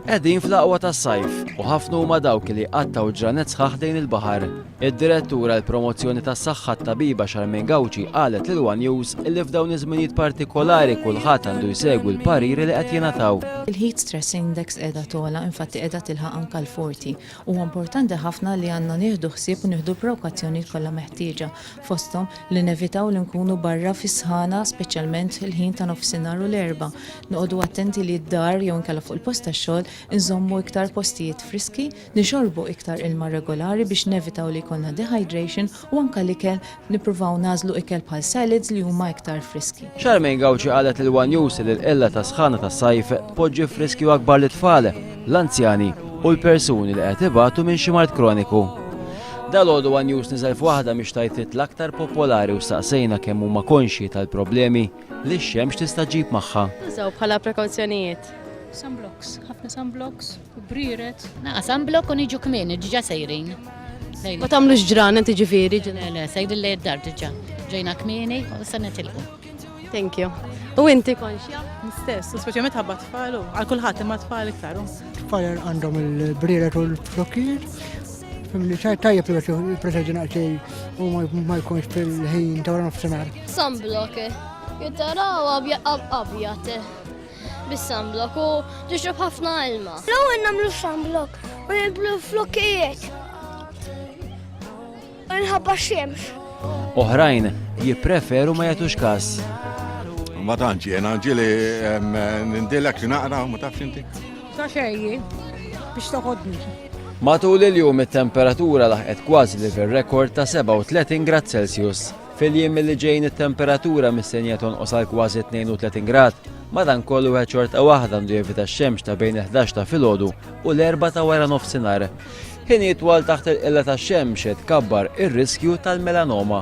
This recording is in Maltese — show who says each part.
Speaker 1: Qegħdin fl-aqwa tas-sajf u ħafna huma dawk li qattaw ġranet sħaħ dejn il-baħar. Id-direttura l-promozzjoni tas-saħħa tabiba Charmaine Gawci qalet lil One News illi f'dawn iż-żminijiet partikolari kulħadd għandu jsegwi l-pariri li qed jingħataw.
Speaker 2: Il-heat stress index qiegħda tola, infatti qiegħda tilħaq anke l-40. Huwa importanti ħafna li għandna nieħdu ħsieb u nieħdu prekawzjoni kollha meħtieġa fosthom li nevitaw li nkunu barra fis-sħana speċjalment il-ħin ta' nofsinhar u l-erba'. Noqogħdu attenti li d-dar jew inkella fuq il-post tax-xogħol nżommu iktar postijiet friski, nixorbu iktar ilma regolari biex nevitaw li jkollna dehydration u anke l-ikel nippruvaw nażlu ikel bħal salads li huma iktar friski.
Speaker 1: Charmaine Gawci qalet lil One News li l-qella ta' sħana tas-sajf poġġi f'riskju akbar lit-tfal, l-anzjani u l-persuni li qed ibatu minn xi mard kroniku. Dalgħodu One News niżel f'waħda mhix tajtit l-aktar popolari u staqsejna kemm huma konxji tal-problemi li x-xemx tista' ġib magħha.
Speaker 3: Użaw bħala prekawzjonijiet.
Speaker 4: Sunblocks, ħafna sunblocks, briret.
Speaker 5: Sunblock u niġu kmini, ġiġa sejrin.
Speaker 3: Ma tagħmlux ġranet ġifieri.
Speaker 5: Le, sejri li d-dar ġiġa. Ġejna kmini u sa nitilqu.
Speaker 3: Thank you. U inti konxja?
Speaker 4: Stess, speċjalment ħabba tfal, għal kulħadd imma tfal iktar.
Speaker 6: Tfal għandhom il-briret u l-flokkijiet. Fimli tajjeb li il-proteġi naqxej u ma jkunx fil-ħin ta' wara nofsinhar.
Speaker 7: Sunblock, jittaraw abjat bis-sunblock u ġiġob ħafna ilma.
Speaker 8: L-ewwel nagħmlu sunblock u niblu flokkijiet. U nħabba xemx.
Speaker 1: Oħrajn jippreferu ma jagħtux każ.
Speaker 9: Ma tantx jiena ġieli nindilek xi naqra ma tafx inti.
Speaker 4: Ta' xejji biex toħodni.
Speaker 1: Matul il-jum it-temperatura laħqet kważi livell rekord ta' 37 grad Celsius. Fil-jiem li ġejn it-temperatura mis-senja tonqos għal kważi 32 grad. Madankollu wieħed xorta waħda għandu jevita x-xemx ta' bejn 11 ta' filgħodu u l-4 ta' wara nofsinhar. Ħin jitwal taħt il-qilla tax-xemx qed tkabbar ir-riskju tal-melanoma.